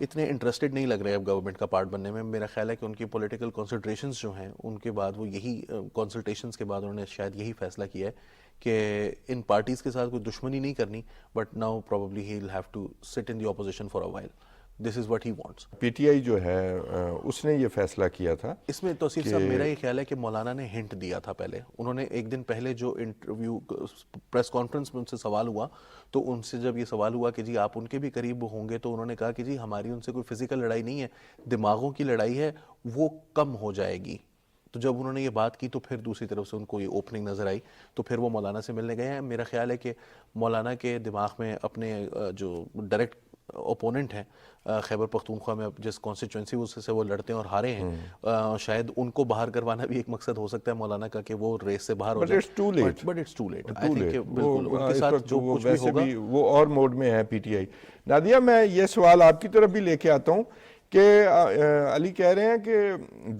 اتنے انٹرسٹڈ نہیں لگ رہے اب گورنمنٹ کا پارٹ بننے میں. میرا خیال ہے کہ ان کی پولیٹیکل کنسلٹریشنز جو ہیں ان کے بعد وہ یہی کنسلٹیشنز کے بعد انہوں نے شاید یہی فیصلہ کیا ہے کہ ان پارٹیز کے ساتھ کوئی دشمنی نہیں کرنی, but now probably he will have to sit in the opposition for a while. This is what he wants. P T I جو ہے اس نے یہ فیصلہ کیا تھا. اس میں توصیف صاحب میرا یہ خیال ہے کہ مولانا نے ہنٹ دیا تھا پہلے. انہوں نے ایک دن پہلے جو انٹرویو پریس کانفرنس میں ان سے سوال ہوا, تو ان سے جب یہ سوال ہوا کہ جی آپ ان کے بھی قریب ہوں گے, تو انہوں نے کہا کہ جی ہماری ان سے کوئی فزیکل لڑائی نہیں ہے, دماغوں کی لڑائی ہے, وہ کم ہو جائے گی. تو جب انہوں نے یہ بات کی تو پھر دوسری طرف سے ان کو یہ اوپننگ نظر آئی, تو پھر وہ مولانا سے ملنے گئے ہیں. میرا خیال ہے کہ مولانا کے دماغ میں اپنے جو ڈائریکٹ اوپوننٹ ہیں خیبر پختونخوا میں جس کانسٹیچوئنسی سے وہ لڑتے ہیں اور ہارے ہیں, شاید ان کو باہر کروانا بھی ایک مقصد ہو سکتا ہے مولانا کا کہ وہ ریس سے باہر ہو جائے. But it's too late. I think کہ بالکل ان کے ساتھ جو کچھ بھی ہوگا وہ اور موڈ میں ہے پی ٹی آئی. نادیہ, میں یہ سوال آپ کی طرف بھی لے کے آتا ہوں کہ علی کہہ رہے ہیں کہ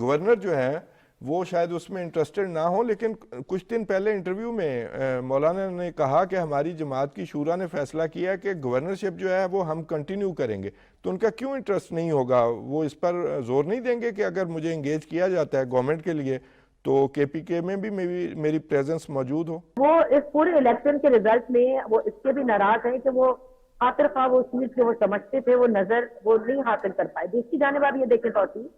گورنر جو ہے وہ شاید اس میں انٹرسٹڈ نہ ہو, لیکن کچھ دن پہلے انٹرویو میں مولانا نے کہا کہ ہماری جماعت کی شورا نے فیصلہ کیا ہے کہ گورنرشپ جو ہے وہ ہم کنٹینیو کریں گے. تو ان کا کیوں انٹرسٹ نہیں ہوگا؟ وہ اس پر زور نہیں دیں گے کہ اگر مجھے انگیج کیا جاتا ہے گورنمنٹ کے لیے تو کے پی کے میں بھی میری پریزنس موجود ہو؟ وہ اس پورے الیکشن کے رزلٹ میں وہ اس کے بھی ناراض ہیں کہ وہ خاطر خواہ وہ چیز جو وہ سمجھتے تھے وہ نظر وہ نہیں حاصل کر پائے. دوسری جانب آپ یہ دیکھیں توتی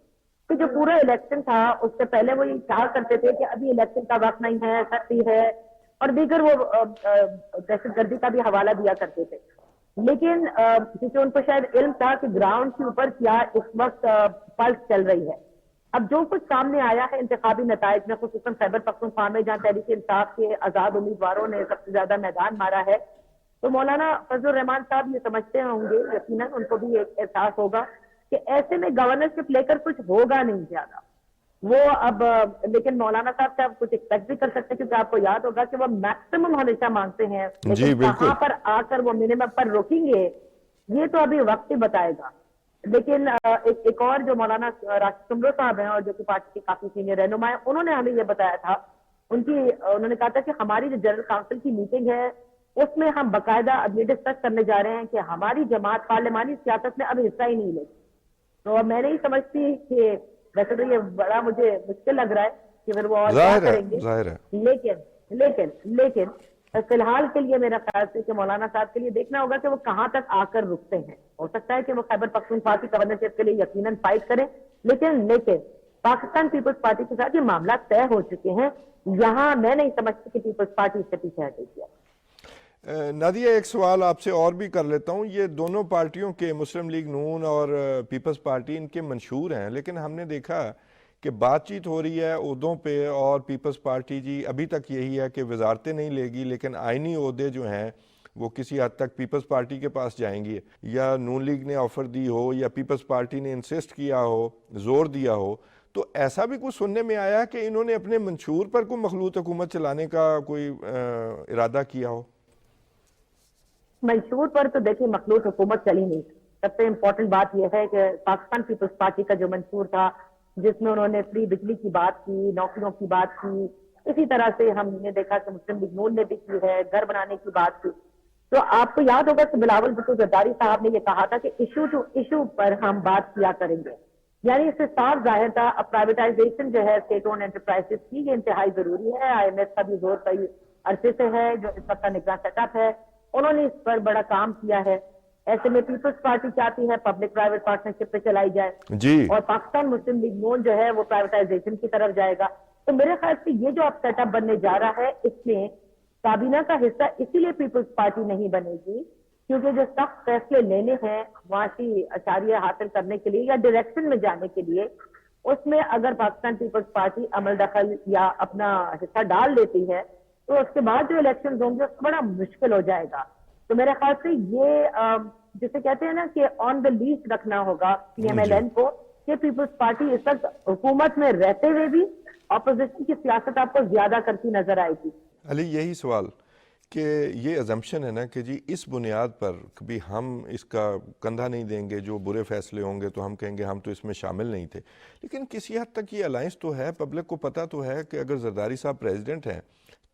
کہ جو پورا الیکشن تھا اس سے پہلے وہ یہ چاہ کرتے تھے کہ ابھی الیکشن کا وقت نہیں ہے, سختی ہے, اور دیگر وہ دہشت گردی کا بھی حوالہ دیا کرتے تھے. لیکن کیونکہ ان کو شاید علم تھا کہ گراؤنڈ کے اوپر کیا اس وقت پلس چل رہی ہے. اب جو کچھ سامنے آیا ہے انتخابی نتائج میں, خصوصاً خیبر پختونخوا میں جہاں تحریک انصاف کے آزاد امیدواروں نے سب سے زیادہ میدان مارا ہے, تو مولانا فضل الرحمان صاحب یہ سمجھتے ہوں گے, یقیناً ان کو بھی ایک احساس ہوگا کہ ایسے میں گورنرشپ لے کر کچھ ہوگا نہیں زیادہ. وہ اب لیکن مولانا صاحب سے آپ کچھ ایکسپیکٹ بھی کر سکتے ہیں, کیونکہ آپ کو یاد ہوگا کہ وہ میکسیمم ہمیشہ مانگتے ہیں, لیکن کہاں پر آ کر وہ منیمم پر روکیں گے یہ تو ابھی وقت ہی بتائے گا. لیکن ایک اور جو مولانا راشد سمرو صاحب ہیں اور جو کہ پارٹی کے کافی سینئر رہنما ہیں, انہوں نے ہمیں یہ بتایا تھا, انہوں نے کہا تھا کہ ہماری جو جنرل کاؤنسل کی میٹنگ ہے اس میں ہم باقاعدہ اب یہ ڈسکس کرنے جا رہے ہیں کہ ہماری جماعت پارلیمانی سیاست میں اب حصہ ہی نہیں لے. تو میں نہیں سمجھتی کہ ویسے تو یہ بڑا مجھے مشکل لگ رہا ہے کہ پھر وہ اور کیا کریں گے, لیکن فی الحال کے لیے میرا خیال سے کہ مولانا صاحب کے لیے دیکھنا ہوگا کہ وہ کہاں تک آ کر رکتے ہیں. ہو سکتا ہے کہ وہ خیبر پختونخوا کی گورنرشپ کے لیے یقیناً فائٹ کریں, لیکن پاکستان پیپلز پارٹی کے ساتھ یہ معاملات طے ہو چکے ہیں. یہاں میں نہیں سمجھتی کہ پیپلز پارٹی اس سے پیچھے ہٹے گی. نادیہ, ایک سوال آپ سے اور بھی کر لیتا ہوں. یہ دونوں پارٹیوں کے مسلم لیگ نون اور پیپلز پارٹی ان کے منشور ہیں, لیکن ہم نے دیکھا کہ بات چیت ہو رہی ہے عہدوں پہ, اور پیپلز پارٹی جی ابھی تک یہی ہے کہ وزارتیں نہیں لے گی, لیکن آئینی عہدے جو ہیں وہ کسی حد تک پیپلز پارٹی کے پاس جائیں گی. یا نون لیگ نے آفر دی ہو یا پیپلز پارٹی نے انسسٹ کیا ہو, زور دیا ہو, تو ایسا بھی کچھ سننے میں آیا کہ انہوں نے اپنے منشور پر کوئی مخلوط حکومت چلانے کا کوئی ارادہ کیا ہو؟ منشور پر تو دیکھیں مخلوط حکومت چلی نہیں. سب سے امپورٹنٹ بات یہ ہے کہ پاکستان پیپلز پارٹی کا جو منشور تھا جس میں انہوں نے فری بجلی کی بات کی, نوکریوں کی بات کی, اسی طرح سے ہم نے دیکھا کہ مسلم لیگ نون نے بھی کی ہے, گھر بنانے کی بات کی. تو آپ کو یاد ہوگا کہ بلاول بھٹو زرداری صاحب نے یہ کہا تھا کہ ایشو ٹو ایشو پر ہم بات کیا کریں گے. یعنی اس سے صاف ظاہر تھا اب پرائیویٹائزیشن جو ہے اسٹیٹ اون انٹرپرائزز کی یہ انتہائی ضروری ہے. آئی ایم ایف کا بھی زور کئی عرصے سے ہے, جو اس وقت کا نگراں سیٹ اپ ہے, انہوں نے اس پر بڑا کام کیا ہے. ایسے میں پیپلز پارٹی چاہتی ہے پبلک پرائیویٹ پارٹنرشپ پہ چلائی جائے جی, اور پاکستان مسلم لیگ نون جو ہے وہ پرائیویٹائزیشن کی طرف جائے گا. تو میرے خیال سے یہ جو اب سیٹ اپ بننے جا رہا ہے اس میں کابینہ کا حصہ اسی لیے پیپلز پارٹی نہیں بنے گی کیونکہ جو سخت فیصلے لینے ہیں معاشی اشاریہ حاصل کرنے کے لیے یا ڈائریکشن میں جانے کے لیے, اس میں اگر پاکستان پیپلز پارٹی عمل دخل یا اپنا حصہ ڈال لیتی ہے تو اس کے بعد جو الیکشن ہوں گے اس بڑا مشکل ہو جائے گا. تو میرے خیال سے یہ جسے کہتے ہیں نا کہ آن دا لیسٹ رکھنا ہوگا پی ایم ایل این کو کہ پیپلز پارٹی اس وقت حکومت میں رہتے ہوئے بھی اپوزیشن کی سیاست آپ کو زیادہ کرتی نظر آئے گی. علی, یہی سوال کہ یہ ازمپشن ہے نا کہ جی اس بنیاد پر کبھی ہم اس کا کندھا نہیں دیں گے, جو برے فیصلے ہوں گے تو ہم کہیں گے ہم تو اس میں شامل نہیں تھے. لیکن کسی حد تک یہ الائنس تو ہے, پبلک کو پتہ تو ہے کہ اگر زرداری صاحب پریزیڈنٹ ہیں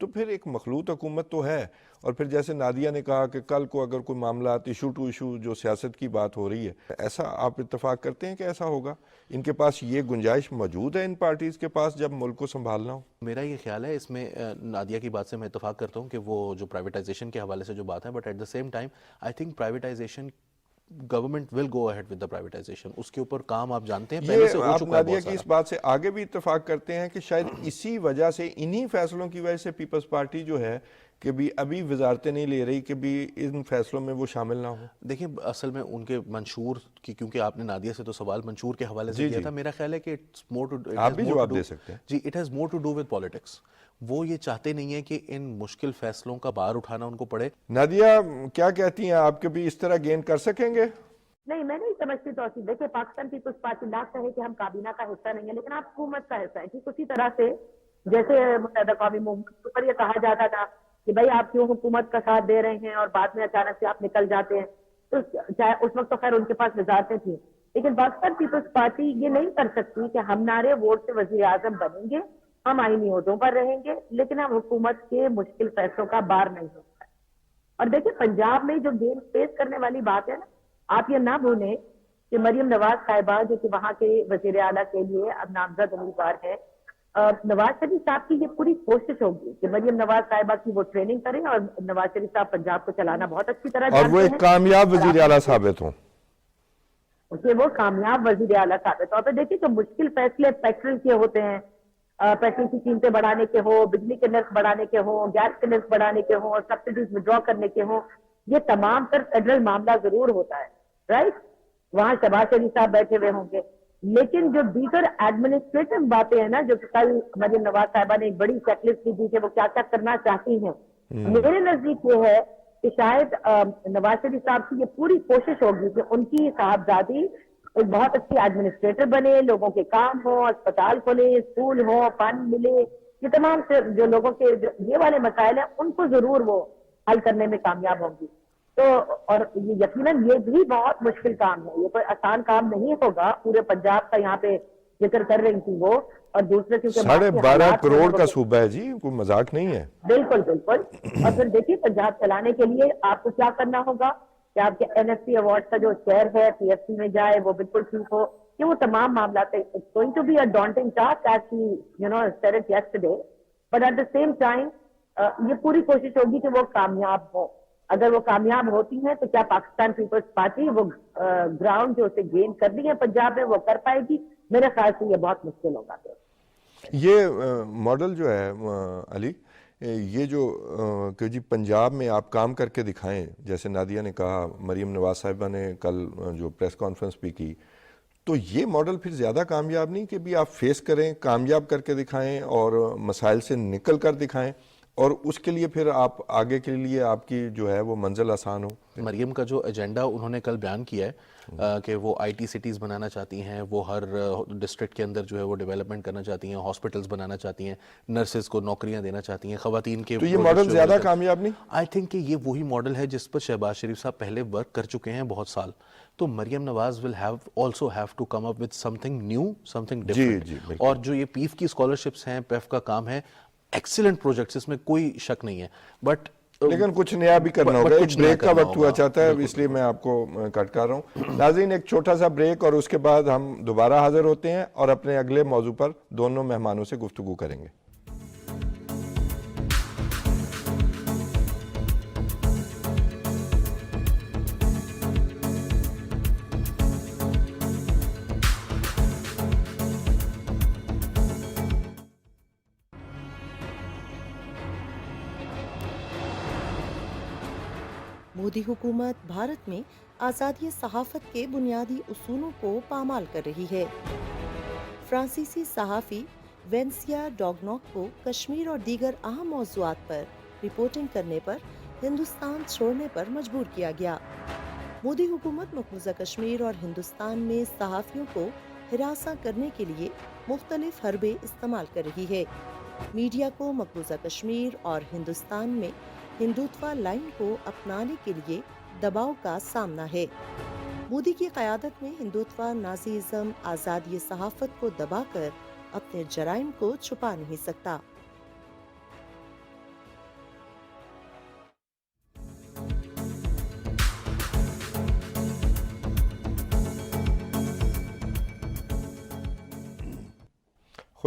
تو پھر ایک مخلوط حکومت تو ہے. اور پھر جیسے نادیہ نے کہا کہ کل کو اگر کوئی معاملات ایشو ٹو ایشو جو سیاست کی بات ہو رہی ہے, ایسا آپ اتفاق کرتے ہیں کہ ایسا ہوگا؟ ان کے پاس یہ گنجائش موجود ہے ان پارٹیز کے پاس جب ملک کو سنبھالنا ہو؟ میرا یہ خیال ہے اس میں نادیہ کی بات سے میں اتفاق کرتا ہوں کہ وہ جو پرائیویٹائزیشن کے حوالے سے جو بات ہے, but at the same time I think privatisation government will go ahead with the privatisation. اس کے اوپر کام آپ جانتے ہیں پہلے سے یہ ہو آپ چکا ہے نادیہ بہت کی اس سارا. بات سے آگے بھی اتفاق کرتے ہیں کہ شاید اسی وجہ سے, انہی فیصلوں کی وجہ سے پیپلز پارٹی جو ہے کہ بھی ابھی وزارتیں نہیں لے رہی کہ بھی ان فیصلوں میں وہ شامل نہ ہوں. دیکھیں اصل میں ان کے منشور کی, کیونکہ آپ نے نادیہ سے تو سوال منشور کے حوالے سے کیا تھا, میرا خیال ہے کہ آپ بھی جواب دے سکتے ہیں. جی, it has more to do with politics. وہ یہ چاہتے نہیں ہیں کہ ان مشکل فیصلوں کا بار اٹھانا ان کو پڑے. نادیہ کیا کہتی ہیں, آپ کے بھی اس طرح گین کر سکیں گے؟ نہیں, میں نہیں سمجھتی توسیع. دیکھیں پاکستان پیپلز پارٹی نہ کہے کہ ہم کابینہ کا حصہ نہیں ہے, لیکن آپ حکومت کا حصہ ہے. ٹھیک اسی طرح سے جیسے متحدہ قومی موومنٹ پر یہ کہا جاتا تھا کہ بھائی آپ کیوں حکومت کا ساتھ دے رہے ہیں اور بعد میں اچانک سے آپ نکل جاتے ہیں, تو چاہے اس وقت تو خیر ان کے پاس وزارتیں تھیں, لیکن پاکستان پیپلز پارٹی یہ نہیں کر سکتی کہ ہم نعرے ووٹ سے وزیر اعظم بنیں گے, ہم آئینی عہدوں پر رہیں گے, لیکن ہم حکومت کے مشکل فیصلوں کا بار نہیں ہوتا. اور دیکھیں پنجاب میں جو گیم فیس کرنے والی بات ہے نا, آپ یہ نہ بھولیں کہ مریم نواز صاحبہ جو کہ وہاں کے وزیر اعلیٰ کے لیے اب نامزد امیدوار ہیں, نواز شریف صاحب کی یہ پوری کوشش ہوگی کہ مریم نواز صاحبہ کی وہ ٹریننگ کریں, اور نواز شریف صاحب پنجاب کو چلانا بہت اچھی طرح اور وہ ایک کامیاب وزیر اعلیٰ ثابت ہوں, کہ وہ کامیاب وزیر اعلیٰ ثابت ہو. تو دیکھیے جو مشکل فیصلے پیٹرول کے ہوتے ہیں, پیٹرول کی قیمتیں بڑھانے کے ہو, بجلی کے نرخ بڑھانے کے ہو, گیس کے نرخ بڑھانے کے ہو, سبسڈیز وڈرا کرنے کے ہو, یہ تمام تر فیڈرل معاملہ ضرور ہوتا ہے, رائٹ. وہاں شہباز شریف صاحب بیٹھے ہوئے ہوں گے, لیکن جو دیگر ایڈمنسٹریٹو باتیں ہیں نا, جو کل مریم نواز صاحبہ نے ایک بڑی چیک لسٹ کی تھی کہ وہ کیا کیا کرنا چاہتی ہیں, میرے نزدیک یہ ہے کہ شاید نواز شریف صاحب کی یہ پوری کوشش ہوگی کہ ان کی صاحبزادی ایک بہت اچھی ایڈمنسٹریٹر بنے, لوگوں کے کام ہو, اسپتال کھلے, اسکول ہو, پانی ملے, یہ تمام جو لوگوں کے یہ والے مسائل ہیں ان کو ضرور وہ حل کرنے میں کامیاب ہوں گی. تو اور یقیناً یہ بھی بہت مشکل کام ہے, یہ کوئی آسان کام نہیں ہوگا. پورے پنجاب کا یہاں پہ ذکر کر رہی تھی وہ, اور دوسرے 12.5 کروڑ کا صوبہ ہے جی, کوئی مذاق نہیں ہے. بالکل بالکل. اور پھر دیکھیے پنجاب چلانے کے لیے آپ کو کیا کرنا ہوگا کہ آپ کے NFC ایوارڈ کا جو چیئر ہے PFC میں جائے, وہ بالکل ٹھیک ہو, کہ وہ تمام معاملات it's going to be a daunting task as he said it yesterday, but at the same time یہ پوری کوشش ہوگی کہ وہ کامیاب ہو. اگر وہ کامیاب ہوتی ہیں تو کیا پاکستان پیپلز پارٹی وہ گراؤنڈ جو اسے گین کرنی ہے پنجاب میں وہ کر پائے گی؟ میرے خیال سے یہ بہت مشکل ہوگا. یہ ماڈل جو ہے علی, یہ جو کہ جی پنجاب میں آپ کام کر کے دکھائیں, جیسے نادیہ نے کہا, مریم نواز صاحبہ نے کل جو پریس کانفرنس بھی کی, تو یہ ماڈل پھر زیادہ کامیاب نہیں کہ بھی آپ فیس کریں, کامیاب کر کے دکھائیں اور مسائل سے نکل کر دکھائیں, اور اس کے لیے پھر آپ آگے کے لیے آپ کی جو ہے وہ منزل آسان ہو. مریم کا جو ایجنڈا انہوں نے کل بیان کیا ہے کہ وہ IT سٹیز بنانا چاہتی ہیں, وہ ہر ڈسٹرکٹ کے اندر جو ہے وہ ڈیولپمنٹ کرنا چاہتی ہیں, ہاسپٹلز بنانا چاہتی ہیں, نرسز کو نوکریاں دینا چاہتی ہیں, خواتین کے. تو یہ ماڈل زیادہ کامیاب نہیں؟ آئی تھنک کہ یہ وہی ماڈل ہے جس پر شہباز شریف صاحب پہلے ورک کر چکے ہیں بہت سال. تو Maryam Nawaz will also have to come up with something new, something different. اور جو یہ PIF کی اسکالرشپس ہیں, PEF کا کام ہے, ایکسیلنٹ پروجیکٹس, اس میں کوئی شک نہیں ہے, بٹ لیکن کچھ نیا بھی کرنا ہوگا. ایک بریک کا وقت ہوا چاہتا ہے, اس لیے میں آپ کو کٹ کر رہا ہوں. ناظرین ایک چھوٹا سا بریک, اور اس کے بعد ہم دوبارہ حاضر ہوتے ہیں اور اپنے اگلے موضوع پر دونوں مہمانوں سے گفتگو کریں گے. مودی حکومت بھارت میں آزادی صحافت کے بنیادی اصولوں کو پامال کر رہی ہے. فرانسیسی صحافی وینسیا ڈاگناک کو کشمیر اور دیگر اہم موضوعات پر رپورٹنگ کرنے پر ہندوستان چھوڑنے پر مجبور کیا گیا. مودی حکومت مقبوضہ کشمیر اور ہندوستان میں صحافیوں کو ہراساں کرنے کے لیے مختلف حربے استعمال کر رہی ہے. میڈیا کو مقبوضہ کشمیر اور ہندوستان میں ہندوتوا لائن کو اپنانے کے لیے دباؤ کا سامنا ہے. مودی کی قیادت میں ہندوتوا نازیزم آزادی صحافت کو دبا کر اپنے جرائم کو چھپا نہیں سکتا.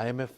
IMF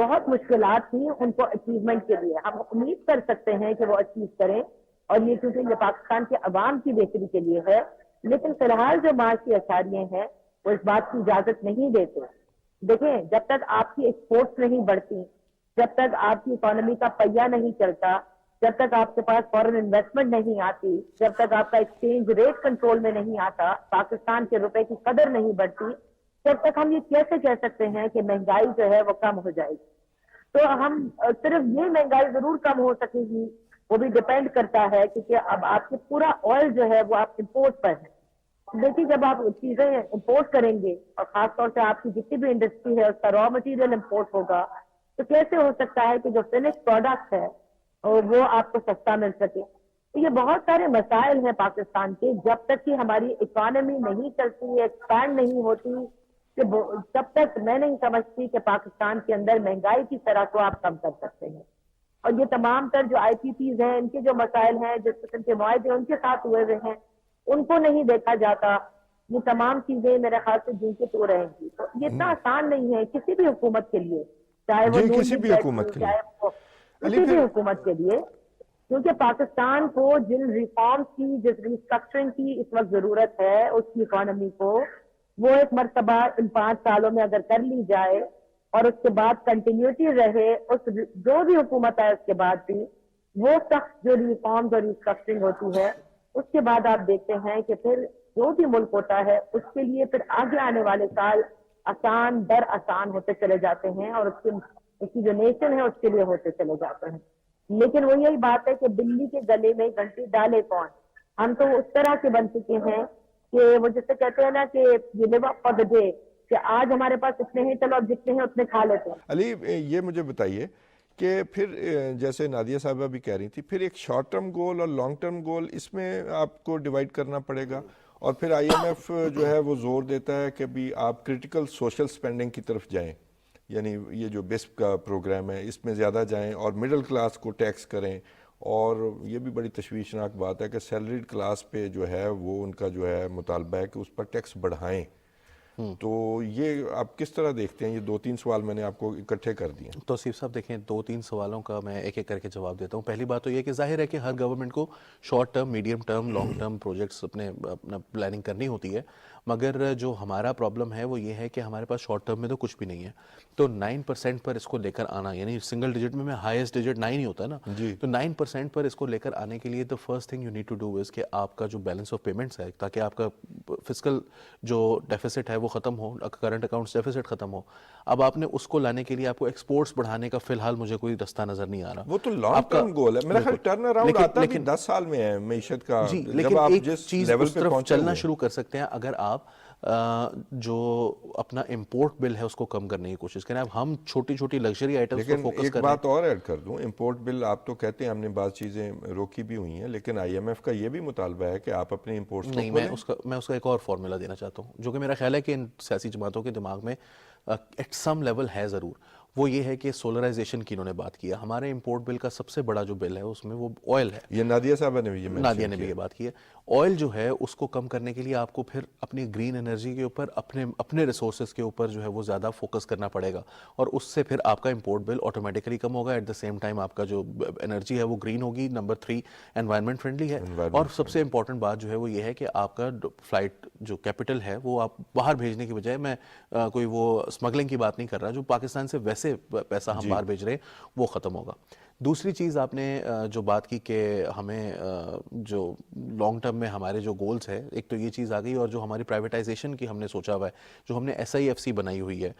بہت مشکلات تھیں ان کو اچیومنٹ کے لیے. ہم امید کر سکتے ہیں کہ وہ اچیو کریں, اور یہ کیونکہ یہ پاکستان کے عوام کی بہتری کے لیے ہے, لیکن فی الحال جو معاشی اثاریے ہیں وہ اس بات کی اجازت نہیں دیتے. دیکھیں, جب تک آپ کی ایکسپورٹس نہیں بڑھتی, جب تک آپ کی اکانومی کا پہیہ نہیں چلتا, جب تک آپ کے پاس فورن انویسٹمنٹ نہیں آتی, جب تک آپ کا ایکسچینج ریٹ کنٹرول میں نہیں آتا, پاکستان کے روپے کی قدر نہیں بڑھتی, جب تک ہم یہ کیسے کہہ سکتے ہیں کہ مہنگائی جو ہے وہ کم ہو جائے گی. تو ہم صرف یہ مہنگائی ضرور کم ہو سکے گی, وہ بھی ڈیپینڈ کرتا ہے کیونکہ اب آپ کے پورا آئل جو ہے وہ آپ امپورٹ پر ہے. دیکھیے, جب آپ چیزیں امپورٹ کریں گے اور خاص طور سے آپ کی جتنی بھی انڈسٹری ہے اس کا را مٹیریل امپورٹ ہوگا, تو کیسے ہو سکتا ہے کہ جو فنش پروڈکٹ ہے وہ آپ کو سستا مل سکے. تو یہ بہت سارے مسائل ہیں پاکستان کے, جب تک کہ ہماری اکانومی نہیں چلتی, ایکسپینڈ نہیں ہوتی, کہ تب تک میں نہیں سمجھتی کہ پاکستان کے اندر مہنگائی کی شرح کو آپ کم کر سکتے ہیں. اور یہ تمام تر جو آئی پی پیز ہیں, ان کے جو مسائل ہیں, جس قسم کے معاہدے ان کے ساتھ ہوئے ہوئے ہیں, ان کو نہیں دیکھا جاتا. یہ تمام چیزیں میرے خیال سے جن کے تو رہیں گی. تو یہ اتنا آسان نہیں ہے کسی بھی حکومت کے لیے, چاہے وہ جی کسی بھی حکومت کے لیے, چاہے وہ کسی بھی حکومت کے لیے, کیونکہ پاکستان کو جن ریفارمز کی, جس ریسٹرکچرنگ کی اس وقت ضرورت ہے اس کی اکانومی کو, وہ ایک مرتبہ ان 5 سالوں میں اگر کر لی جائے اور اس کے بعد کنٹینیوٹی رہے, اس جو بھی حکومت ہے اس کے بعد بھی وہ سخت جو ریفارمز اور ریسٹرکچرنگ ہوتی ہے, اس کے بعد آپ دیکھتے ہیں کہ پھر جو بھی ملک ہوتا ہے اس کے لیے پھر آگے آنے والے سال آسان در آسان ہوتے چلے جاتے ہیں, اور اس کی جو نیشن ہے اس کے لیے ہوتے چلے جاتے ہیں. لیکن وہ یہی بات ہے کہ بلی کے گلے میں گھنٹی ڈالے کون. ہم تو اس طرح کے بن چکے ہیں کہ وہ جسے کہتے ہیں نا کہ you live up for the day, کہ آج ہمارے پاس اتنے ہیں, چلو اب جتنے ہیں اتنے کھا لیتے ہیں. علی یہ مجھے بتائیے کہ پھر جیسے نادیہ صاحبہ بھی کہہ رہی تھی, پھر ایک شارٹ ٹرم گول اور لانگ ٹرم گول اس میں آپ کو ڈیوائیڈ کرنا پڑے گا, اور پھر آئی ایم ایف جو ہے وہ زور دیتا ہے کہ بھی آپ کرٹیکل سوشل سپینڈنگ کی طرف جائیں, یعنی یہ جو بیسپ کا پروگرام ہے اس میں زیادہ جائیں اور مڈل کلاس کو ٹیکس کریں. اور یہ بھی بڑی تشویشناک بات ہے کہ سیلریڈ کلاس پہ جو ہے وہ ان کا جو ہے مطالبہ ہے کہ اس پر ٹیکس بڑھائیں. تو یہ آپ کس طرح دیکھتے ہیں؟ یہ 2-3 سوال میں نے آپ کو اکٹھے کر دیے. توصیف صاحب دیکھیں, 2-3 سوالوں کا میں ایک ایک کر کے جواب دیتا ہوں. پہلی بات تو یہ کہ ظاہر ہے کہ ہر گورنمنٹ کو short term, medium term, long term projects اپنا پلاننگ کرنی ہوتی ہے, مگر جو ہمارا پرابلم ہے وہ یہ ہے کہ ہمارے پاس شارٹ ٹرم میں تو کچھ بھی نہیں ہے. تو 9% پر اس کو لے کر آنا, یعنی سنگل ڈیجٹ میں ہائیسٹ ڈیجٹ 9 ہی ہوتا ہے نا, تو 9% پر اس کو لے کر آنے کے لیے the first thing you need to do is کہ آپ کا جو بیلنس آف پیمنٹس ہے, تاکہ آپ کا فسکل جو ڈیفیسٹ ہے وہ ختم ہو, کرنٹ اکاؤنٹس ڈیفیسٹ ختم ہو. اب آپ نے اس کو لانے کے لیے آپ کو ایکسپورٹس بڑھانے کا فی الحال مجھے کوئی رستہ نظر نہیں آ رہا. وہ تو لانگ ٹرم گول ہے میرا خیال, ٹرن اراؤنڈ آتا بھی 10 سال میں ہے معیشت کا. جی, جب لیکن آپ ایک جس چیز لیول اس پہ طرف چلنا شروع کر سکتے ہیں اگر آپ جو اپنا امپورٹ بل ہے اس کو کم کرنے کی کوشش کریں. اب ہم چھوٹی چھوٹی لگژری آئٹمس پر فوکس ایک کر رہے ہیں. بات اور ایڈ کر دوں, امپورٹ بل آپ تو کہتے ہیں ہم نے بعض چیزیں روکی بھی ہوئی ہیں, لیکن آئی ایم ایف کا یہ بھی مطالبہ ہے کہ آپ اپنے امپورٹس کو نہیں, میں اس کا ایک اور فارمولا دینا چاہتا ہوں جو کہ میرا خیال ہے کہ ان سیاسی جماعتوں کے دماغ میں ایٹ سم لیول ہے ضرور. وہ یہ ہے کہ سولرائزیشن کی انہوں نے بات کیا. ہمارے امپورٹ بل کا سب سے بڑا جو بل ہے اس میں وہ آئل ہے. یہ نادیہ صاحبہ نے بھی یہ بات کی ہے. آئل جو ہے اس کو کم کرنے کے لیے آپ کو پھر اپنی گرین انرجی کے اوپر, اپنے ریسورسز کے اوپر جو ہے وہ زیادہ فوکس کرنا پڑے گا, اور اس سے پھر آپ کا امپورٹ بل آٹومیٹکلی کم ہوگا. ایٹ دا سیم ٹائم آپ کا جو انرجی ہے وہ گرین ہوگی. نمبر 3 انوائرمنٹ فرینڈلی ہے. اور سب سے امپورٹنٹ بات جو ہے وہ یہ ہے کہ آپ کا فلائٹ جو کیپٹل ہے وہ آپ باہر بھیجنے کی بجائے, میں کوئی وہ اسمگلنگ کی بات نہیں کر رہا, جو پاکستان سے ویسے پیسہ ہم باہر بھیج رہے ہیں وہ ختم ہوگا. دوسری چیز آپ نے جو بات کی کہ ہمیں جو لانگ ٹرم میں ہمارے جو گولز ہے, ایک تو یہ چیز آ گئی, اور جو ہماری پرائیویٹائزیشن کی ہم نے سوچا ہوا ہے, جو ہم نے SIFC بنائی ہوئی ہے,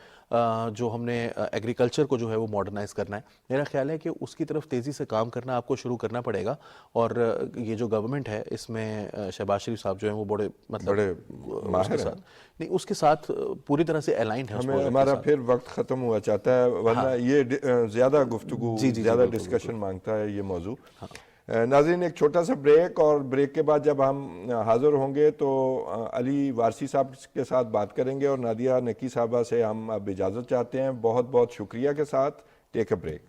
جو ہم نے ایگریکلچر کو جو ہے وہ ماڈرنائز کرنا ہے, میرا خیال ہے کہ اس کی طرف تیزی سے کام کرنا آپ کو شروع کرنا پڑے گا. اور یہ جو گورنمنٹ ہے اس میں شہباز شریف صاحب جو ہیں وہ بڑے نہیں اس کے ساتھ پوری طرح سے الائنڈ ہے. ہمارا پھر وقت ختم ہوا چاہتا ہے, ورنہ یہ زیادہ گفتگو, زیادہ ڈسکشن مانگتا ہے یہ موضوع. ناظرین, ایک چھوٹا سا بریک, اور بریک کے بعد جب ہم حاضر ہوں گے تو علی وارسی صاحب کے ساتھ بات کریں گے, اور نادیہ نکی صاحبہ سے ہم اب اجازت چاہتے ہیں. بہت بہت شکریہ کے ساتھ ٹیک اے بریک.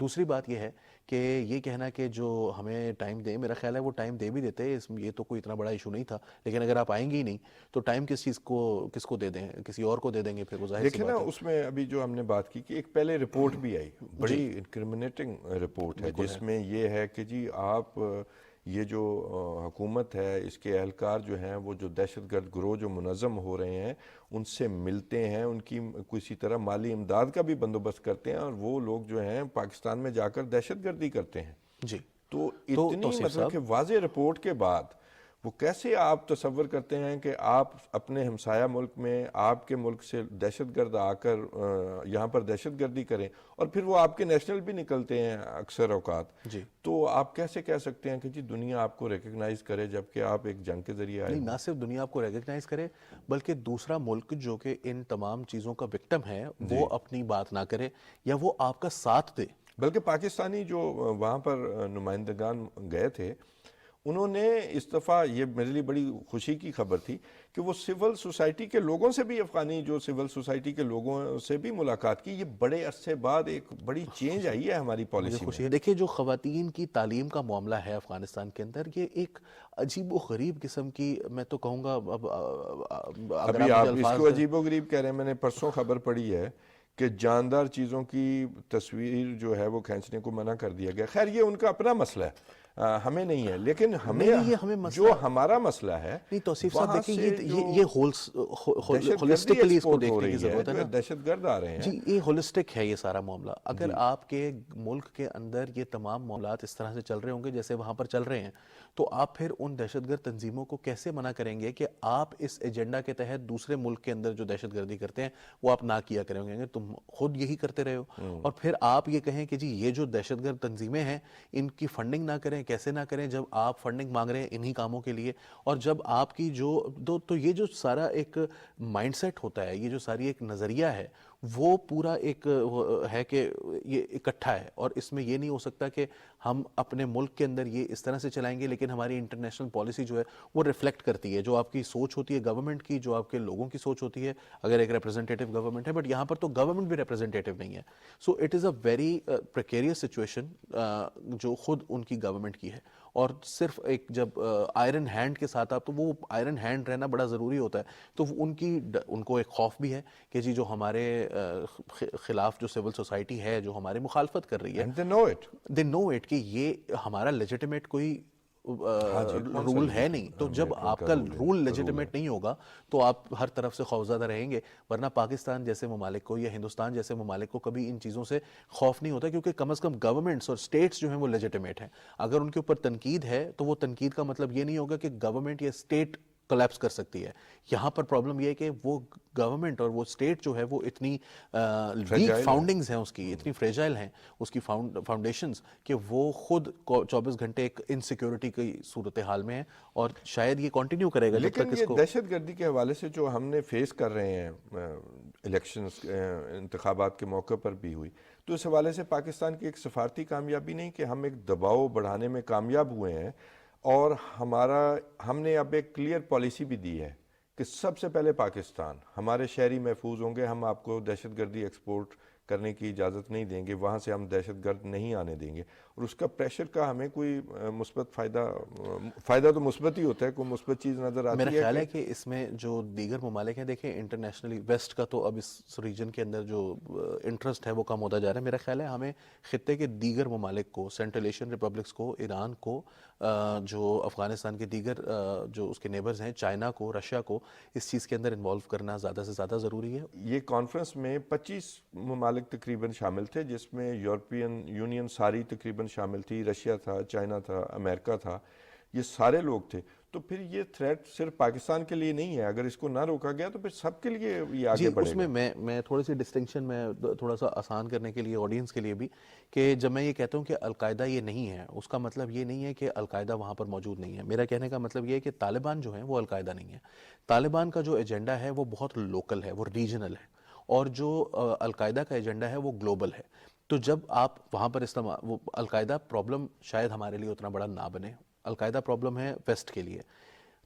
دوسری بات یہ ہے کہ یہ کہنا کہ جو ہمیں ٹائم دیں، میرا خیال ہے وہ ٹائم دے بھی دیتے، یہ تو کوئی اتنا بڑا ایشو نہیں تھا، لیکن اگر آپ آئیں گے ہی نہیں تو ٹائم کس کو دے دیں، کسی اور کو دے دیں گے، پھر وہ ظاہر سی دیکھیں نا بات ہے۔ اس میں ابھی جو ہم نے بات کی کہ ایک پہلے رپورٹ بھی آئی، بڑی انکریمنیٹنگ رپورٹ ہے، جس میں یہ ہے کہ جی آپ یہ جو حکومت ہے، اس کے اہلکار جو ہیں وہ جو دہشت گرد گروہ جو منظم ہو رہے ہیں ان سے ملتے ہیں، ان کی کسی طرح مالی امداد کا بھی بندوبست کرتے ہیں، اور وہ لوگ جو ہیں پاکستان میں جا کر دہشت گردی کرتے ہیں۔ جی تو اتنی توصیف مطلب صاحب، کہ واضح رپورٹ کے بعد وہ کیسے آپ تصور کرتے ہیں کہ آپ اپنے ہمسایہ ملک میں آپ کے ملک سے دہشت گرد آ کر یہاں پر دہشت گردی کریں، اور پھر وہ آپ کے نیشنل بھی نکلتے ہیں اکثر اوقات، جی تو آپ کیسے کہہ سکتے ہیں کہ جی دنیا آپ کو ریکگنائز کرے جبکہ آپ ایک جنگ کے ذریعے آئے نہیں، ہیں؟ نہ صرف دنیا آپ کو ریکگنائز کرے بلکہ دوسرا ملک جو کہ ان تمام چیزوں کا وکٹم ہے وہ اپنی بات نہ کرے یا وہ آپ کا ساتھ دے۔ بلکہ پاکستانی جو وہاں پر نمائندگان گئے تھے، انہوں نے اس دفعہ، یہ میرے لیے بڑی خوشی کی خبر تھی کہ وہ سول سوسائٹی کے لوگوں سے بھی، افغانی جو سول سوسائٹی کے لوگوں سے بھی ملاقات کی۔ یہ بڑے عرصے بعد ایک بڑی چینج آئی ہے ہماری مجھے پالیسی خوشی میں۔ ہے۔ دیکھیے جو خواتین کی تعلیم کا معاملہ ہے افغانستان کے اندر، یہ ایک عجیب و غریب قسم کی، میں تو کہوں گا اگر ابھی آپ آپ مجھے اس الفاظ کو دیں، عجیب و غریب کہہ رہے ہیں، میں نے پرسوں خبر پڑھی ہے کہ جاندار چیزوں کی تصویر جو ہے وہ کھینچنے کو منع کر دیا گیا۔ خیر یہ ان کا اپنا مسئلہ ہے، ہمیں نہیں ہے، لیکن نہیں یہ ہمیں جو مسئلہ ہمارا مسئلہ ہے نہیں توصیف صاحب، وہاں دیکھیں سے جو یہ دہشت گردی ہولسٹکلی اس کو ایکسپورٹ ہو دیکھنے کی رہی ہے، ضرورت ہے جو نا۔ دہشت گرد آ رہے ہیں۔ جی یہ ہولسٹک ہے یہ سارا معاملہ۔ اگر آپ کے ملک کے اندر یہ تمام معاملات اس طرح سے چل رہے ہوں گے جیسے وہاں پر چل رہے ہیں، تو آپ پھر ان دہشت گرد تنظیموں کو کیسے منع کریں گے کہ آپ اس ایجنڈا کے تحت دوسرے ملک کے اندر جو دہشت گردی کرتے ہیں وہ آپ نہ کیا کریں گے، تم خود یہی کرتے رہے ہو، اور پھر آپ یہ کہیں کہ جی یہ جو دہشت گرد تنظیمیں ہیں ان کی فنڈنگ نہ کریں، کیسے نہ کریں جب آپ فنڈنگ مانگ رہے ہیں انہی کاموں کے لیے، اور جب آپ کی جو تو یہ جو سارا ایک مائنڈ سیٹ ہوتا ہے، یہ جو ساری ایک نظریہ ہے، وہ پورا ایک ہے کہ یہ اکٹھا ہے، اور اس میں یہ نہیں ہو سکتا کہ ہم اپنے ملک کے اندر یہ اس طرح سے چلائیں گے لیکن ہماری انٹرنیشنل پالیسی جو ہے وہ ریفلیکٹ کرتی ہے جو آپ کی سوچ ہوتی ہے گورنمنٹ کی، جو آپ کے لوگوں کی سوچ ہوتی ہے، اگر ایک ریپرزنٹیٹو گورنمنٹ ہے، بٹ یہاں پر تو گورنمنٹ بھی ریپرزنٹیٹو نہیں ہے۔ So it is a very precarious situation جو خود ان کی گورنمنٹ کی ہے، اور صرف ایک جب آئرن ہینڈ کے ساتھ آپ، تو وہ آئرن ہینڈ رہنا بڑا ضروری ہوتا ہے، تو ان کو ایک خوف بھی ہے کہ جی جو ہمارے خلاف جو سول سوسائٹی ہے جو ہماری مخالفت کر رہی ہے، And they know it. They know it کہ یہ ہمارا لیجیٹیمیٹ کوئی رول ہے نہیں، تو جب آپ کا رول لیجیٹیمیٹ نہیں ہوگا تو آپ ہر طرف سے خوفزدہ رہیں گے، ورنہ پاکستان جیسے ممالک کو یا ہندوستان جیسے ممالک کو کبھی ان چیزوں سے خوف نہیں ہوتا، کیونکہ کم از کم گورنمنٹس اور اسٹیٹس جو ہیں وہ لیجیٹیمیٹ ہیں۔ اگر ان کے اوپر تنقید ہے تو وہ تنقید کا مطلب یہ نہیں ہوگا کہ گورنمنٹ یا اسٹیٹ کولیپس کر سکتی ہے۔ یہاں پر پرابلم یہ ہے کہ وہ گورنمنٹ اور وہ اسٹیٹ جو ہے وہ اتنی ویک فاؤنڈنگز ہیں، اس کی اتنی فریجائل ہیں اس کی فاؤنڈیشنز، کہ وہ خود 24 گھنٹے ایک انسیکیورٹی کی صورتحال میں ہے، اور شاید یہ کنٹینیو کرے گا جب لیکن تک اس یہ کو۔ دہشت گردی کے حوالے سے جو ہم نے فیس کر رہے ہیں، الیکشنز انتخابات کے موقع پر بھی ہوئی، تو اس حوالے سے پاکستان کی ایک سفارتی کامیابی نہیں کہ ہم ایک دباؤ بڑھانے میں کامیاب ہوئے ہیں، اور ہم نے اب ایک کلیئر پالیسی بھی دی ہے کہ سب سے پہلے پاکستان، ہمارے شہری محفوظ ہوں گے، ہم آپ کو دہشت گردی ایکسپورٹ کرنے کی اجازت نہیں دیں گے، وہاں سے ہم دہشت گرد نہیں آنے دیں گے، اور اس کا پریشر کا ہمیں کوئی مثبت فائدہ تو مثبت ہی ہوتا ہے، کوئی مثبت چیز نظر آتی ہے؟ میرا خیال ہے کہ اس میں جو دیگر ممالک ہیں، دیکھیں انٹرنیشنلی ویسٹ کا تو اب اس ریجن کے اندر جو انٹرسٹ ہے وہ کم ہوتا جا رہا ہے۔ میرا خیال ہے ہمیں خطے کے دیگر ممالک کو، سینٹرل ایشین ریپبلکس کو، ایران کو، جو افغانستان کے دیگر جو اس کے نیبرز ہیں، چائنا کو، رشیا کو، اس چیز کے اندر انوالو کرنا زیادہ سے زیادہ ضروری ہے۔ یہ کانفرنس میں 25 ممالک تقریباً شامل تھے، جس میں یورپین یونین ساری تقریباً شامل تھی، رشیا تھا، چائنا تھا، امریکہ تھا، یہ سارے لوگ تھے۔ تو پھر یہ تھریٹ صرف پاکستان کے لیے نہیں ہے، اگر اس کو نہ روکا گیا تو پھر سب کے لیے یہ آگے بڑھے گا۔ اس میں میں تھوڑی سی ڈسٹنکشن میں تھوڑا سا آسان کرنے کے لیے آڈینس کے لیے بھی، کہ جب میں یہ کہتا ہوں کہ القاعدہ یہ نہیں ہے، اس کا مطلب یہ نہیں ہے کہ القاعدہ وہاں پر موجود نہیں ہے۔ میرا کہنے کا مطلب یہ ہے کہ طالبان جو ہیں وہ القاعدہ نہیں ہے۔ طالبان کا جو ایجنڈا ہے وہ بہت لوکل ہے، وہ ریجنل ہے، اور جو القاعدہ کا ایجنڈا ہے وہ گلوبل ہے۔ تو جب آپ وہاں پر وہ القاعدہ پرابلم شاید ہمارے لیے اتنا بڑا نہ بنے، القاعدہ پرابلم ہے ویسٹ کے لیے،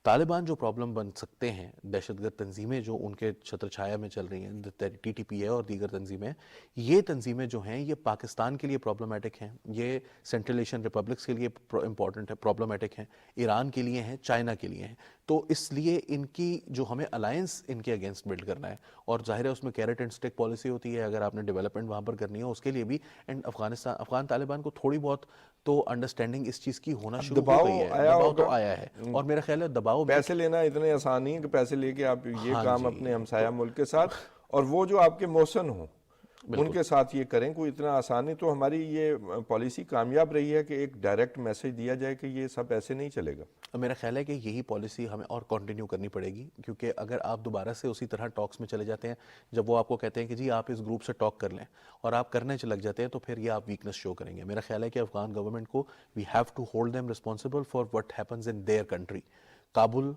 طالبان جو پرابلم بن سکتے ہیں، دہشت گرد تنظیمیں جو ان کے چھتر چھایا میں چل رہی ہیں، ٹی ٹی پی ہے اور دیگر تنظیمیں، یہ تنظیمیں جو ہیں یہ پاکستان کے لیے پرابلمٹک ہیں، یہ سینٹرل ایشین ریپبلکس کے لیے امپورٹنٹ ہے، پرابلمٹک ہیں، ایران کے لیے ہیں، چائنا کے لیے ہیں. تو اس لیے ان کی جو ہمیں الائنس ان کے اگینسٹ بلڈ کرنا ہے، اور ظاہر ہے اس میں کیرٹ اینڈ اسٹک پالیسی ہوتی ہے اگر آپ نے ڈیولپمنٹ وہاں پر کرنی ہے اس کے لیے بھی. اینڈ افغان طالبان کو تھوڑی بہت تو انڈرسٹینڈنگ اس چیز کی ہونا شروع ہو گئی ہے، دباؤ تو آیا ہے، اور میرا خیال ہے دباؤ پیسے لینا اتنے آسان نہیں ہے کہ پیسے لے کے آپ یہ کام اپنے ہمسایہ ملک کے ساتھ اور وہ جو آپ کے محسن ہوں ان کے ساتھ یہ کریں، کوئی اتنا آسان نہیں. تو ہماری یہ پالیسی کامیاب رہی ہے کہ ایک ڈائریکٹ میسج دیا جائے کہ یہ سب ایسے نہیں چلے گا. میرا خیال ہے کہ یہی پالیسی ہمیں اور کنٹینیو کرنی پڑے گی، کیونکہ اگر آپ دوبارہ سے اسی طرح ٹاکس میں چلے جاتے ہیں، جب وہ آپ کو کہتے ہیں کہ جی آپ اس گروپ سے ٹاک کر لیں اور آپ کرنے لگ جاتے ہیں، تو پھر یہ آپ ویکنس شو کریں گے. میرا خیال ہے کہ افغان گورنمنٹ کو we have to hold them responsible for what happens in their country. Kabul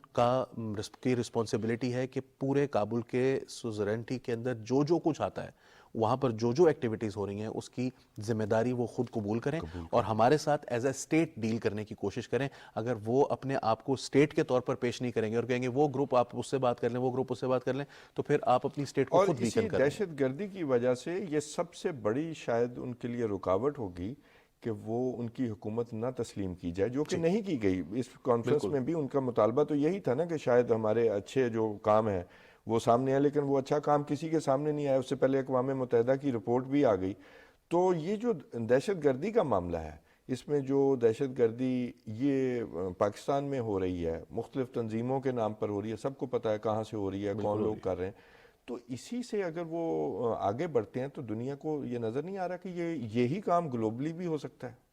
کی رسپانسبلٹی ہے کہ پورے کابل کے سوزرینٹی کے اندر جو جو کچھ آتا ہے، وہاں پر جو جو ایکٹیویٹیز ہو رہی ہیں، اس کی ذمہ داری وہ خود قبول کریں اور ہمارے ساتھ ایز اے اسٹیٹ ڈیل کرنے کی کوشش کریں. اگر وہ اپنے آپ کو اسٹیٹ کے طور پر پیش نہیں کریں گے اور کہیں گے وہ گروپ آپ اس سے بات کر لیں، وہ گروپ اس سے بات کر لیں، تو پھر آپ اپنی اسٹیٹ کو خود ویکن کریں. اور اسی دہشت گردی کی وجہ سے یہ سب سے بڑی شاید ان کے لیے رکاوٹ ہوگی کہ وہ ان کی حکومت نہ تسلیم کی جائے، جو کہ نہیں کی گئی. اس کانفرنس میں بھی ان کا مطالبہ تو یہی تھا نا کہ شاید ہمارے اچھے جو کام ہیں وہ سامنے آئے، لیکن وہ اچھا کام کسی کے سامنے نہیں آیا. اس سے پہلے اقوام متحدہ کی رپورٹ بھی آ گئی. تو یہ جو دہشت گردی کا معاملہ ہے، اس میں جو دہشت گردی یہ پاکستان میں ہو رہی ہے، مختلف تنظیموں کے نام پر ہو رہی ہے، سب کو پتہ ہے کہاں سے ہو رہی ہے، کون لوگ کر رہے ہیں. تو اسی سے اگر وہ آگے بڑھتے ہیں تو دنیا کو یہ نظر نہیں آ رہا کہ یہی کام گلوبلی بھی ہو سکتا ہے.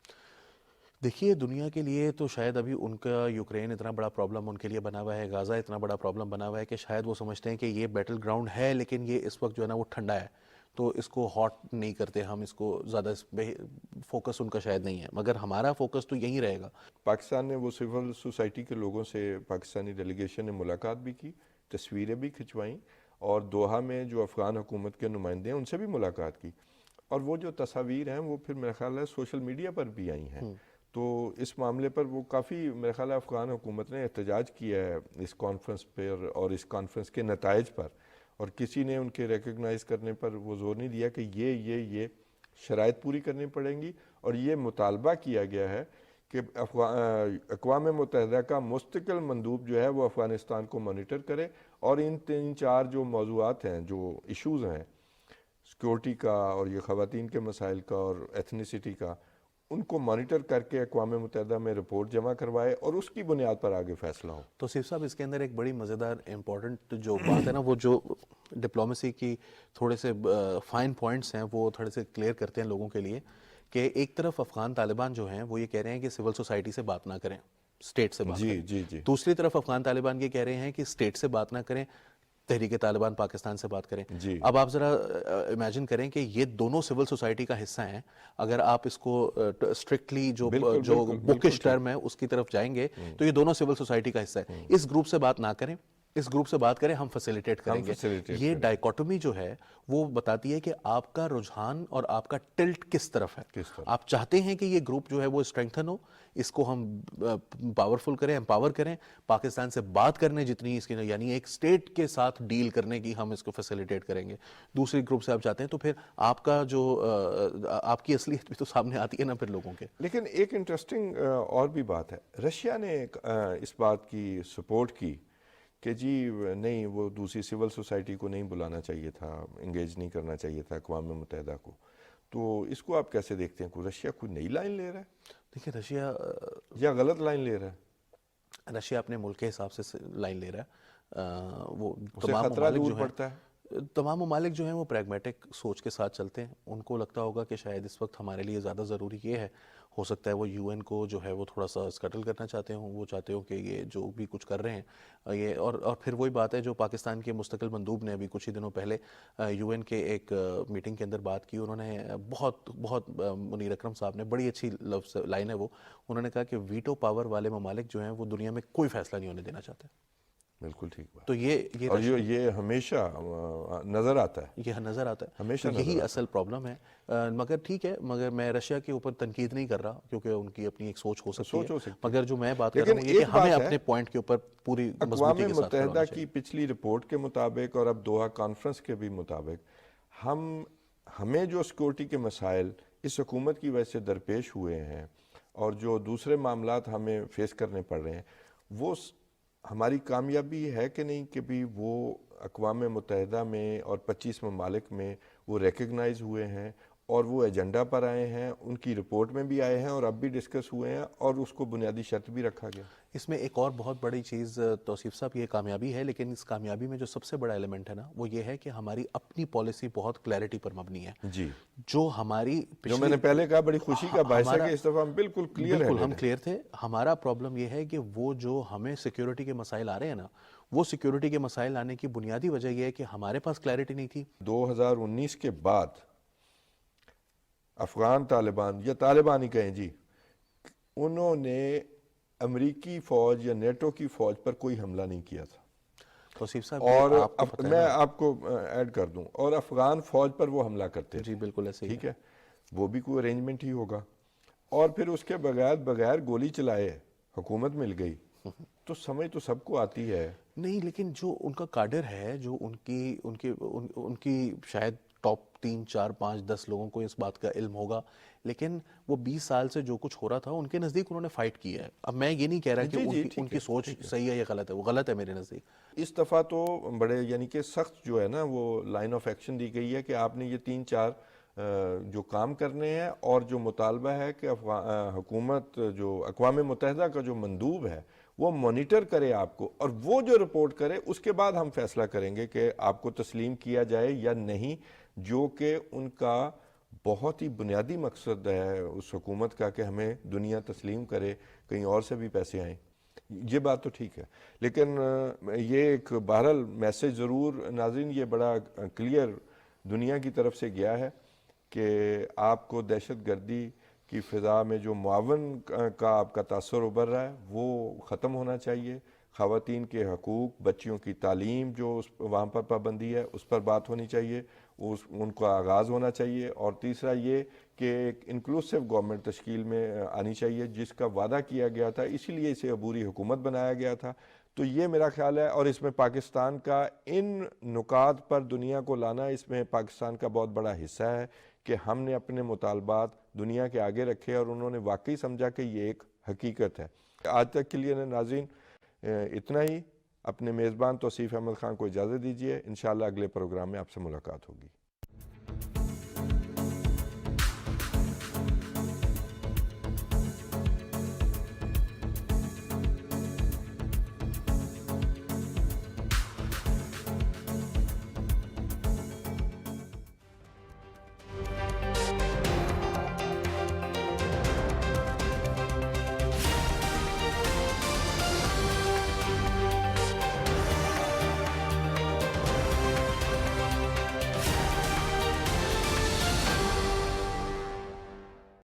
دیکھیے دنیا کے لیے تو شاید ابھی ان کا یوکرین اتنا بڑا پرابلم ان کے لیے بنا ہوا ہے، غازہ اتنا بڑا پرابلم بنا ہوا ہے کہ شاید وہ سمجھتے ہیں کہ یہ بیٹل گراؤنڈ ہے، لیکن یہ اس وقت جو ہے نا وہ ٹھنڈا ہے، تو اس کو ہاٹ نہیں کرتے ہم، اس کو زیادہ فوکس ان کا شاید نہیں ہے. مگر ہمارا فوکس تو یہیں رہے گا. پاکستان نے وہ سول سوسائٹی کے لوگوں سے پاکستانی ڈیلیگیشن نے ملاقات بھی کی، تصویریں بھی کھنچوائیں، اور دوحہ میں جو افغان حکومت کے نمائندے ہیں ان سے بھی ملاقات کی. اور وہ جو تصاویر ہیں وہ پھر میرا خیال ہے سوشل میڈیا پر بھی آئی ہیں. تو اس معاملے پر وہ کافی میرا خیال ہے افغان حکومت نے احتجاج کیا ہے اس کانفرنس پر اور اس کانفرنس کے نتائج پر، اور کسی نے ان کے ریکگنائز کرنے پر وہ زور نہیں دیا کہ یہ شرائط پوری کرنی پڑیں گی. اور یہ مطالبہ کیا گیا ہے کہ اقوام متحدہ کا مستقل مندوب جو ہے وہ افغانستان کو مانیٹر کرے، اور ان 3-4 جو موضوعات ہیں، جو ایشوز ہیں سیکورٹی کا اور یہ خواتین کے مسائل کا اور ایتھنیسٹی کا، ان کو مانیٹر کر کے اقوام متحدہ میں رپورٹ جمع کروائے اور اس کی بنیاد پر آگے فیصلہ ہو. تو صرف صاحب اس کے اندر ایک بڑی مزیدار امپورٹنٹ جو بات ہے نا، وہ جو ڈپلومیسی کی تھوڑے سے فائن پوائنٹس ہیں وہ تھوڑے سے کلیئر کرتے ہیں لوگوں کے لیے، کہ ایک طرف افغان طالبان جو ہیں وہ یہ کہہ رہے ہیں کہ سول سوسائٹی سے بات نہ کریں، اسٹیٹ سے بات کریں. دوسری طرف افغان طالبان یہ کہہ رہے ہیں کہ اسٹیٹ سے بات نہ کریں، تحریک طالبان پاکستان سے بات کریں. اب آپ ذرا امیجن کریں کہ یہ دونوں سول سوسائٹی کا حصہ ہیں. اگر آپ اس کو اسٹرکٹلی جو بکش ٹرم ہے اس کی طرف جائیں گے تو یہ دونوں سول سوسائٹی کا حصہ ہے. اس گروپ سے بات نہ کریں، اس گروپ سے بات کریں، ہم فیسیلیٹیٹ کریں گے. یہ ڈائیکوٹمی جو ہے وہ بتاتی ہے کہ آپ کا رجحان اور آپ کا ٹلٹ کس طرف ہے. آپ چاہتے ہیں کہ یہ گروپ جو ہے وہ اسٹرینگتھن ہو، اس کو ہم پاورفل کریں، امپاور کریں، پاکستان سے بات کرنے جتنی اس کی، یعنی ایک سٹیٹ کے ساتھ ڈیل کرنے کی ہم اس کو فیسیلیٹیٹ کریں گے. دوسری گروپ سے آپ چاہتے ہیں تو پھر آپ کا جو آپ کی اصلیت بھی تو سامنے آتی ہے نا پھر لوگوں کے. لیکن ایک انٹرسٹنگ اور بھی بات ہے، رشیا نے اس بات کی سپورٹ کی کہ جی نہیں، وہ دوسری سول سوسائٹی کو نہیں بلانا چاہیے تھا، انگیج نہیں کرنا چاہیے تھا اقوام متحدہ کو. تو اس کو آپ کیسے دیکھتے ہیں؟ کوئی رشیا کوئی نئی لائن لے رہا ہے؟ دیکھیں رشیا یا غلط لائن لے رہا ہے؟ رشیا اپنے ملک کے حساب سے لائن لے رہا ہے. وہ تمام خطرہ دور پڑتا ہے. تمام ممالک جو ہیں وہ پریگمیٹک سوچ کے ساتھ چلتے ہیں. ان کو لگتا ہوگا کہ شاید اس وقت ہمارے لیے زیادہ ضروری یہ ہے. ہو سکتا ہے وہ یو این کو جو ہے وہ تھوڑا سا اسکٹل کرنا چاہتے ہوں، وہ چاہتے ہوں کہ یہ جو بھی کچھ کر رہے ہیں یہ، اور پھر وہی بات ہے جو پاکستان کے مستقل مندوب نے ابھی کچھ ہی دنوں پہلے یو این کے ایک میٹنگ کے اندر بات کی. انہوں نے بہت منیر اکرم صاحب نے بڑی اچھی لائن ہے وہ، انہوں نے کہا کہ ویٹو پاور والے ممالک جو ہیں وہ دنیا میں کوئی فیصلہ نہیں ہونے دینا چاہتے. بالکل ٹھیک بات. تو یہ اور یہ ہمیشہ نظر آتا ہے. یہ نظر آتا ہے. ہمیشہ تو یہی اصل پرابلم ہے. مگر ٹھیک ہے, مگر میں رشیا کے اوپر تنقید نہیں کر رہا کیونکہ ان کی اپنی ایک سوچ ہو سکتی ہے, مگر جو میں بات کر رہا ہوں یہ کہ ہمیں اپنے پوائنٹ کے اوپر پوری مضبوطی کے ساتھ. اقوام متحدہ کی پچھلی رپورٹ کے مطابق اور اب دوحہ کانفرنس کے بھی مطابق ہمیں جو سیکورٹی کے مسائل اس حکومت کی وجہ سے درپیش ہوئے ہیں اور جو دوسرے معاملات ہمیں فیس کرنے پڑ رہے ہیں, وہ ہماری کامیابی ہے کہ نہیں کہ بھی وہ اقوام متحدہ میں اور 25 ممالک میں وہ ریکگنائز ہوئے ہیں اور وہ ایجنڈا پر آئے ہیں, ان کی رپورٹ میں بھی آئے ہیں اور اب بھی ڈسکس ہوئے ہیں اور اس کو بنیادی شرط بھی رکھا گیا. اس میں ایک اور بہت بڑی چیز توصیف صاحب یہ کامیابی ہے, لیکن اس کامیابی میں جو سب سے بڑا ایلیمنٹ ہے نا وہ یہ ہے کہ ہماری اپنی پالیسی بہت کلیئرٹی پر مبنی ہے. جی, جو ہماری جو میں نے پہلے کہا بڑی خوشی کا باعث ہے کہ اس دفعہ ہم بالکل کلیئر ہیں. بالکل ہم کلیئر تھے. ہمارا پرابلم یہ ہے کہ وہ جو ہمیں سیکیورٹی کے مسائل آ رہے ہیں نا, وہ سیکیورٹی کے مسائل آنے کی بنیادی وجہ یہ ہے کہ ہمارے پاس کلیئرٹی نہیں تھی. 2019 کے بعد افغان طالبان یا طالبان ہی کہیں جی, انہوں نے امریکی فوج یا نیٹو کی فوج پر کوئی حملہ نہیں کیا تھا. توصیف صاحب اور میں آپ کو ایڈ کر دوں, اور افغان فوج پر وہ حملہ کرتے تھے. جی بالکل ایسے ہی. ٹھیک ہے, وہ بھی کوئی ارینجمنٹ ہی ہوگا. اور پھر اس کے بغیر گولی چلائے حکومت مل گئی, تو سمجھ تو سب کو آتی ہے. نہیں, لیکن جو ان کا کاڈر ہے, جو ان کی شاید ٹاپ 3 4 5 10 لوگوں کو اس بات کا علم ہوگا, لیکن وہ 20 سال سے جو کچھ ہو رہا تھا ان کے نزدیک انہوں نے فائٹ کی ہے. اب میں یہ نہیں کہہ رہا کہ ان کی سوچ صحیح ہے یا غلط ہے, وہ غلط ہے میرے نزدیک. اس دفعہ تو بڑے یعنی کہ سخت جو ہے نا وہ لائن آف ایکشن دی گئی ہے کہ آپ نے یہ 3 4 جو کام کرنے ہیں, اور جو مطالبہ ہے کہ حکومت جو اقوام متحدہ کا جو مندوب ہے وہ مانیٹر کرے آپ کو, اور وہ جو رپورٹ کرے اس کے بعد ہم فیصلہ کریں گے کہ آپ کو تسلیم کیا جائے یا نہیں, جو کہ ان کا بہت ہی بنیادی مقصد ہے اس حکومت کا کہ ہمیں دنیا تسلیم کرے, کہیں اور سے بھی پیسے آئیں. یہ بات تو ٹھیک ہے, لیکن یہ ایک بہرحال میسج ضرور ناظرین یہ بڑا کلیئر دنیا کی طرف سے گیا ہے کہ آپ کو دہشت گردی کی فضا میں جو معاون کا آپ کا تاثر ابھر رہا ہے وہ ختم ہونا چاہیے. خواتین کے حقوق, بچیوں کی تعلیم جو وہاں پر پابندی ہے اس پر بات ہونی چاہیے, ان کا آغاز ہونا چاہیے. اور تیسرا یہ کہ ایک انکلوسیو گورنمنٹ تشکیل میں آنی چاہیے جس کا وعدہ کیا گیا تھا, اسی لیے اسے عبوری حکومت بنایا گیا تھا. تو یہ میرا خیال ہے, اور اس میں پاکستان کا ان نکات پر دنیا کو لانا, اس میں پاکستان کا بہت بڑا حصہ ہے کہ ہم نے اپنے مطالبات دنیا کے آگے رکھے اور انہوں نے واقعی سمجھا کہ یہ ایک حقیقت ہے. آج تک کے لیے ناظرین اتنا ہی. اپنے میزبان توصیف احمد خان کو اجازت دیجیے. انشاءاللہ اگلے پروگرام میں آپ سے ملاقات ہوگی.